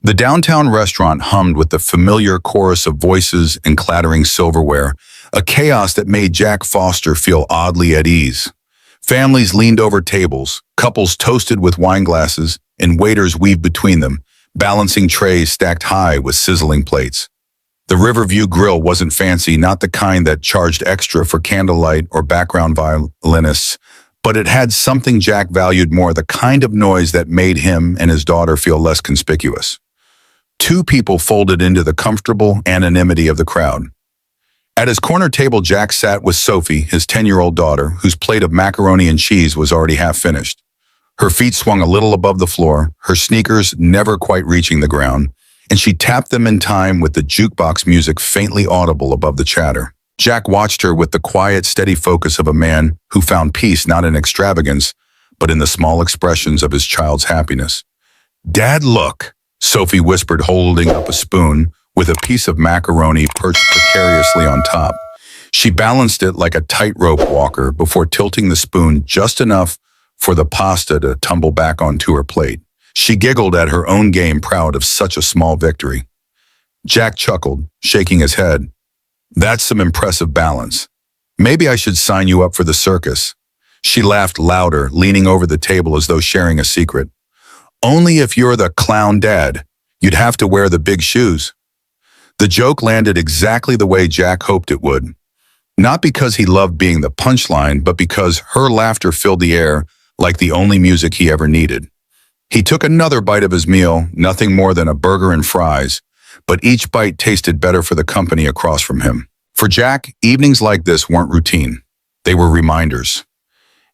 The downtown restaurant hummed with the familiar chorus of voices and clattering silverware, a chaos that made Jack Foster feel oddly at ease. Families leaned over tables, couples toasted with wine glasses, and waiters weaved between them, balancing trays stacked high with sizzling plates. The Riverview Grill wasn't fancy, not the kind that charged extra for candlelight or background violinists, but it had something Jack valued more, the kind of noise that made him and his daughter feel less conspicuous. Two people folded into the comfortable anonymity of the crowd. At his corner table, Jack sat with Sophie, his 10-year-old daughter, whose plate of macaroni and cheese was already half finished. Her feet swung a little above the floor, her sneakers never quite reaching the ground, and she tapped them in time with the jukebox music faintly audible above the chatter. Jack watched her with the quiet, steady focus of a man who found peace not in extravagance, but in the small expressions of his child's happiness. "Dad, look," Sophie whispered, holding up a spoon with a piece of macaroni perched precariously on top. She balanced it like a tightrope walker before tilting the spoon just enough for the pasta to tumble back onto her plate. She giggled at her own game, proud of such a small victory. Jack chuckled, shaking his head. "That's some impressive balance. Maybe I should sign you up for the circus." She laughed louder, leaning over the table as though sharing a secret. "Only if you're the clown dad. You'd have to wear the big shoes." The joke landed exactly the way Jack hoped it would. Not because he loved being the punchline, but because her laughter filled the air like the only music he ever needed. He took another bite of his meal, nothing more than a burger and fries, but each bite tasted better for the company across from him. For Jack, evenings like this weren't routine. They were reminders.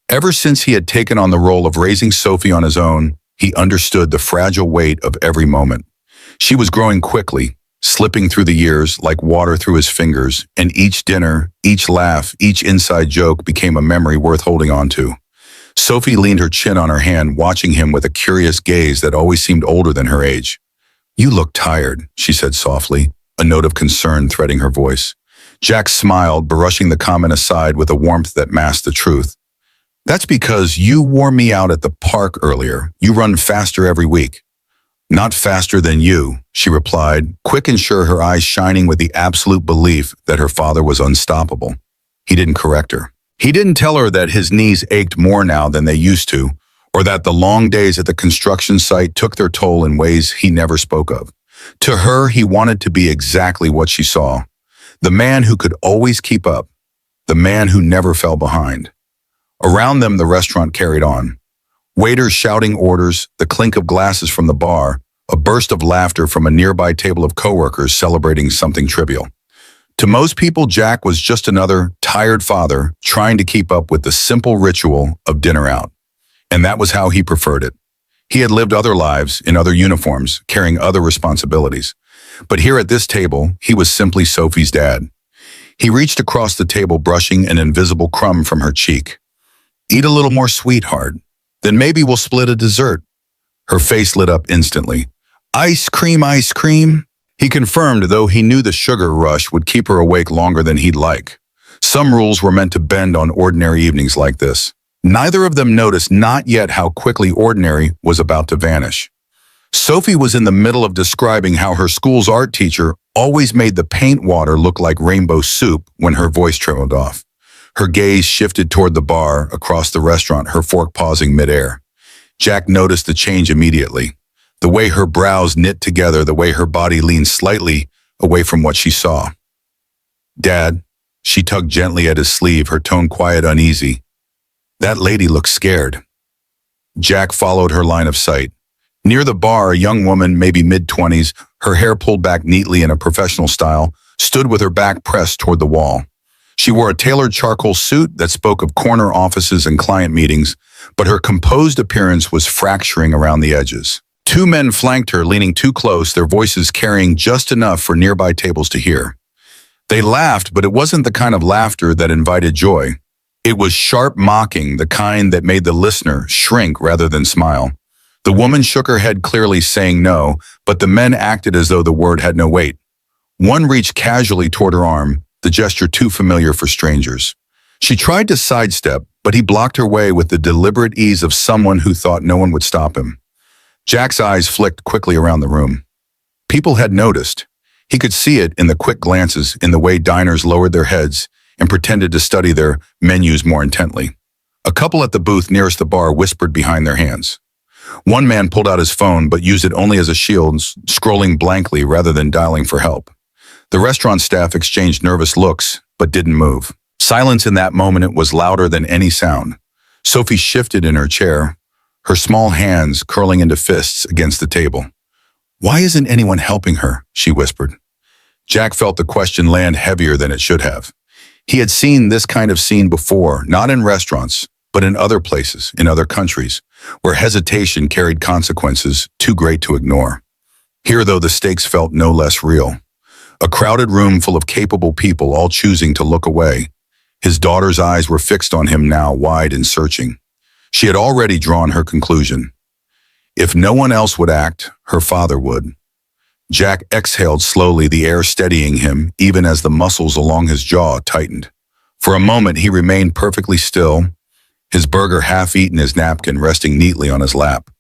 Ever since he had taken on the role of raising Sophie on his own, he understood the fragile weight of every moment. She was growing quickly, slipping through the years like water through his fingers, and each dinner, each laugh, each inside joke became a memory worth holding on to. Sophie leaned her chin on her hand, watching him with a curious gaze that always seemed older than her age. "You look tired," she said softly, a note of concern threading her voice. Jack smiled, brushing the comment aside with a warmth that masked the truth. "That's because you wore me out at the park earlier. You run faster every week." "Not faster than you," she replied, quick and sure, her eyes shining with the absolute belief that her father was unstoppable. He didn't correct her. He didn't tell her that his knees ached more now than they used to, or that the long days at the construction site took their toll in ways he never spoke of. To her, he wanted to be exactly what she saw. The man who could always keep up. The man who never fell behind. Around them, the restaurant carried on. Waiters shouting orders, the clink of glasses from the bar, a burst of laughter from a nearby table of coworkers celebrating something trivial. To most people, Jack was just another tired father trying to keep up with the simple ritual of dinner out. And that was how he preferred it. He had lived other lives in other uniforms, carrying other responsibilities. But here at this table, he was simply Sophie's dad. He reached across the table, brushing an invisible crumb from her cheek. "Eat a little more, sweetheart. Then maybe we'll split a dessert." Her face lit up instantly. "Ice cream, ice cream." He confirmed, though he knew the sugar rush would keep her awake longer than he'd like. Some rules were meant to bend on ordinary evenings like this. Neither of them noticed not yet how quickly ordinary was about to vanish. Sophie was in the middle of describing how her school's art teacher always made the paint water look like rainbow soup when her voice trailed off. Her gaze shifted toward the bar across the restaurant, her fork pausing midair. Jack noticed the change immediately. The way her brows knit together, the way her body leaned slightly away from what she saw. "Dad," she tugged gently at his sleeve, her tone quiet, uneasy. "That lady looks scared." Jack followed her line of sight. Near the bar, a young woman, maybe mid-20s, her hair pulled back neatly in a professional style, stood with her back pressed toward the wall. She wore a tailored charcoal suit that spoke of corner offices and client meetings, but her composed appearance was fracturing around the edges. Two men flanked her, leaning too close, their voices carrying just enough for nearby tables to hear. They laughed, but it wasn't the kind of laughter that invited joy. It was sharp mocking, the kind that made the listener shrink rather than smile. The woman shook her head, clearly saying no, but the men acted as though the word had no weight. One reached casually toward her arm, the gesture too familiar for strangers. She tried to sidestep, but he blocked her way with the deliberate ease of someone who thought no one would stop him. Jack's eyes flicked quickly around the room. People had noticed. He could see it in the quick glances, in the way diners lowered their heads and pretended to study their menus more intently. A couple at the booth nearest the bar whispered behind their hands. One man pulled out his phone but used it only as a shield, scrolling blankly rather than dialing for help. The restaurant staff exchanged nervous looks but didn't move. Silence in that moment was louder than any sound. Sophie shifted in her chair, her small hands curling into fists against the table. "Why isn't anyone helping her?" she whispered. Jack felt the question land heavier than it should have. He had seen this kind of scene before, not in restaurants, but in other places, in other countries, where hesitation carried consequences too great to ignore. Here, though, the stakes felt no less real. A crowded room full of capable people all choosing to look away. His daughter's eyes were fixed on him now, wide and searching. She had already drawn her conclusion. If no one else would act, her father would. Jack exhaled slowly, the air steadying him, even as the muscles along his jaw tightened. For a moment, he remained perfectly still, his burger half-eaten, his napkin resting neatly on his lap.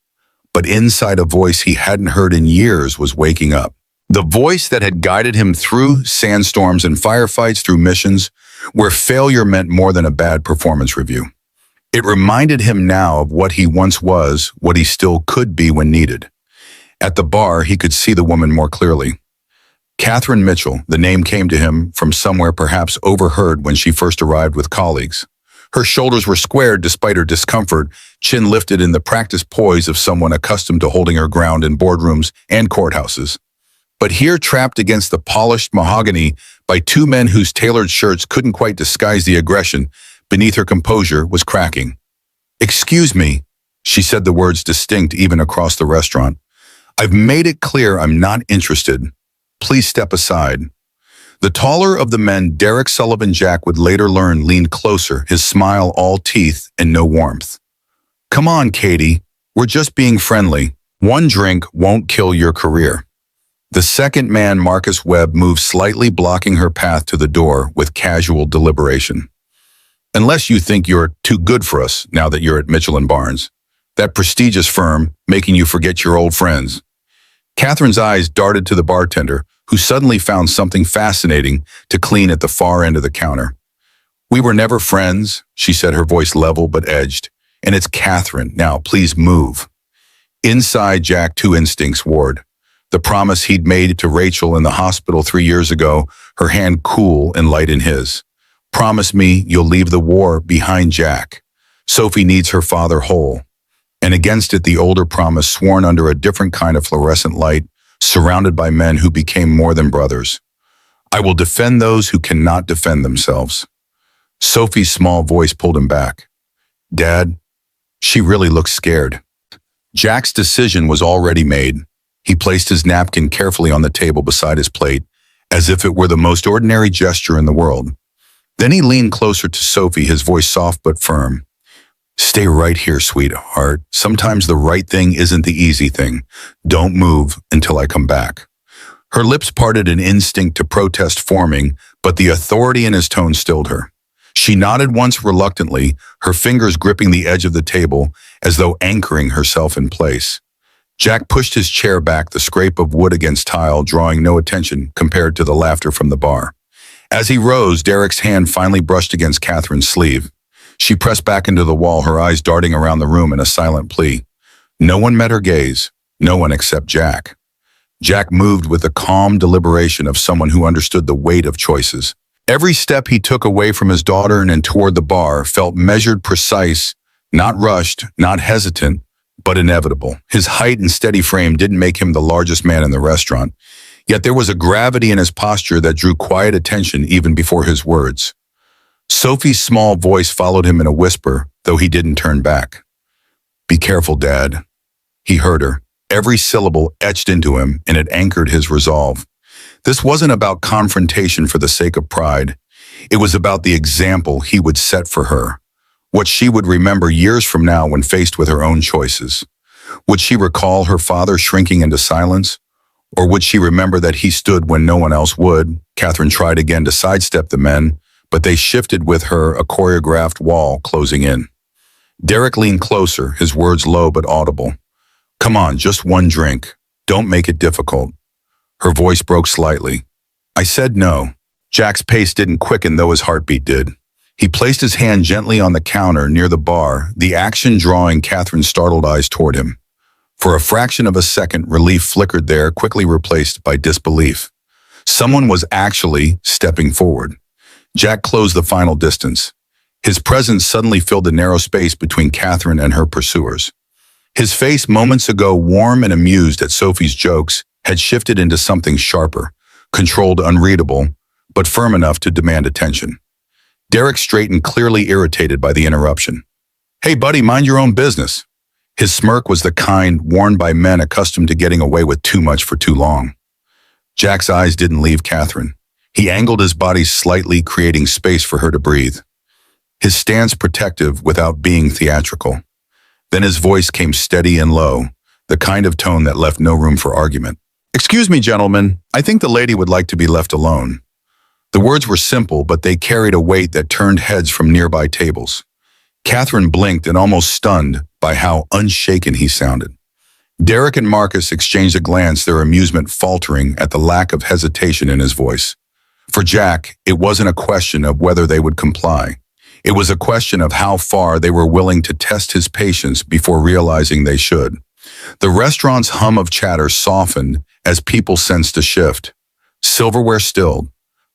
But inside, a voice he hadn't heard in years was waking up. The voice that had guided him through sandstorms and firefights, through missions where failure meant more than a bad performance review. It reminded him now of what he once was, what he still could be when needed. At the bar, he could see the woman more clearly. Catherine Mitchell, the name came to him from somewhere perhaps overheard when she first arrived with colleagues. Her shoulders were squared despite her discomfort, chin lifted in the practiced poise of someone accustomed to holding her ground in boardrooms and courthouses. But here, trapped against the polished mahogany by two men whose tailored shirts couldn't quite disguise the aggression beneath her composure, was cracking. "Excuse me," she said, the words distinct even across the restaurant. "I've made it clear I'm not interested. Please step aside." The taller of the men, Derek Sullivan Jack would later learn, leaned closer, his smile all teeth and no warmth. "Come on, Katie. We're just being friendly. One drink won't kill your career." The second man, Marcus Webb, moved slightly, blocking her path to the door with casual deliberation. "Unless you think you're too good for us now that you're at Mitchell & Barnes, that prestigious firm making you forget your old friends." Catherine's eyes darted to the bartender, who suddenly found something fascinating to clean at the far end of the counter. "We were never friends," she said, her voice level but edged. "And it's Catherine. Now, please move." Inside Jack, two instincts warred. The promise he'd made to Rachel in the hospital 3 years ago, her hand cool and light in his. "Promise me you'll leave the war behind, Jack. Sophie needs her father whole." And against it, the older promise sworn under a different kind of fluorescent light, surrounded by men who became more than brothers. "I will defend those who cannot defend themselves." Sophie's small voice pulled him back. "Dad," she really looked scared. Jack's decision was already made. He placed his napkin carefully on the table beside his plate, as if it were the most ordinary gesture in the world. Then he leaned closer to Sophie, his voice soft but firm. "Stay right here, sweetheart. Sometimes the right thing isn't the easy thing. Don't move until I come back." Her lips parted, an instinct to protest forming, but the authority in his tone stilled her. She nodded once reluctantly, her fingers gripping the edge of the table as though anchoring herself in place. Jack pushed his chair back, the scrape of wood against tile drawing no attention compared to the laughter from the bar. As he rose, Derek's hand finally brushed against Catherine's sleeve. She pressed back into the wall, her eyes darting around the room in a silent plea. No one met her gaze, no one except Jack. Jack moved with the calm deliberation of someone who understood the weight of choices. Every step he took away from his daughter and toward the bar felt measured, precise, not rushed, not hesitant, but inevitable. His height and steady frame didn't make him the largest man in the restaurant, yet there was a gravity in his posture that drew quiet attention even before his words. Sophie's small voice followed him in a whisper, though he didn't turn back. "Be careful, Dad." He heard her, every syllable etched into him, and it anchored his resolve. This wasn't about confrontation for the sake of pride. It was about the example he would set for her, what she would remember years from now when faced with her own choices. Would she recall her father shrinking into silence? Or would she remember that he stood when no one else would? Catherine tried again to sidestep the men, but they shifted with her, a choreographed wall closing in. Derek leaned closer, his words low but audible. "Come on, just one drink. Don't make it difficult." Her voice broke slightly. I said no. Jack's pace didn't quicken, though his heartbeat did. He placed his hand gently on the counter near the bar, the action drawing Catherine's startled eyes toward him. For a fraction of a second, relief flickered there, quickly replaced by disbelief. Someone was actually stepping forward. Jack closed the final distance. His presence suddenly filled the narrow space between Catherine and her pursuers. His face, moments ago warm and amused at Sophie's jokes, had shifted into something sharper, controlled, unreadable, but firm enough to demand attention. Derek straightened, clearly irritated by the interruption. Hey buddy, mind your own business. His smirk was the kind worn by men accustomed to getting away with too much for too long. Jack's eyes didn't leave Catherine. He angled his body slightly, creating space for her to breathe. His stance protective without being theatrical. Then his voice came steady and low, the kind of tone that left no room for argument. Excuse me, gentlemen, I think the lady would like to be left alone. The words were simple, but they carried a weight that turned heads from nearby tables. Catherine blinked and almost stunned by how unshaken he sounded. Derek and Marcus exchanged a glance, their amusement faltering at the lack of hesitation in his voice. For Jack, it wasn't a question of whether they would comply. It was a question of how far they were willing to test his patience before realizing they should. The restaurant's hum of chatter softened as people sensed a shift. Silverware stilled.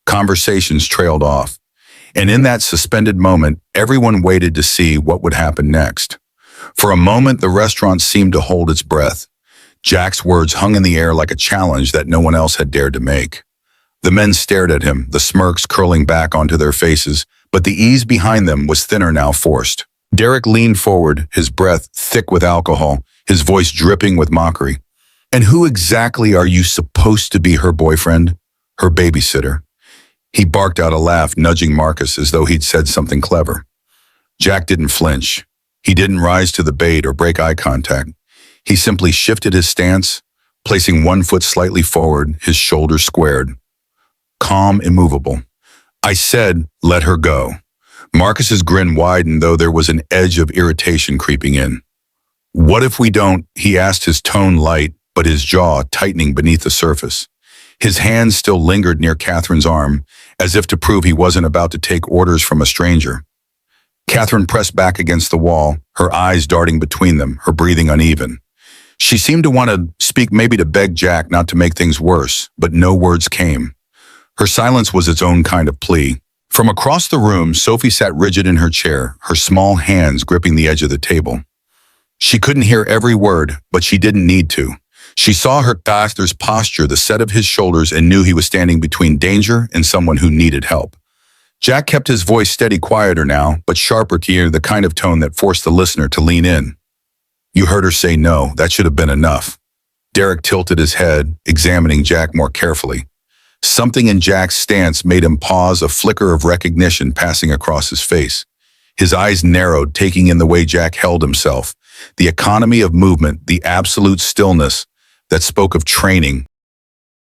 Conversations trailed off. And in that suspended moment, everyone waited to see what would happen next. For a moment, the restaurant seemed to hold its breath. Jack's words hung in the air like a challenge that no one else had dared to make. The men stared at him, the smirks curling back onto their faces, but the ease behind them was thinner now, forced. Derek leaned forward, his breath thick with alcohol, his voice dripping with mockery. And who exactly are you supposed to be, her boyfriend? Her babysitter? He barked out a laugh, nudging Marcus as though he'd said something clever. Jack didn't flinch. He didn't rise to the bait or break eye contact. He simply shifted his stance, placing one foot slightly forward, his shoulders squared. Calm, immovable. I said, let her go. Marcus's grin widened, though there was an edge of irritation creeping in. What if we don't? He asked, his tone light, but his jaw tightening beneath the surface. His hand still lingered near Catherine's arm, as if to prove he wasn't about to take orders from a stranger. Catherine pressed back against the wall, her eyes darting between them, her breathing uneven. She seemed to want to speak, maybe to beg Jack not to make things worse, but no words came. Her silence was its own kind of plea. From across the room, Sophie sat rigid in her chair, her small hands gripping the edge of the table. She couldn't hear every word, but she didn't need to. She saw her pastor's posture, the set of his shoulders, and knew he was standing between danger and someone who needed help. Jack kept his voice steady, quieter now, but sharper, the kind of tone that forced the listener to lean in. You heard her say no. That should have been enough. Derek tilted his head, examining Jack more carefully. Something in Jack's stance made him pause, a flicker of recognition passing across his face. His eyes narrowed, taking in the way Jack held himself, the economy of movement, the absolute stillness that spoke of training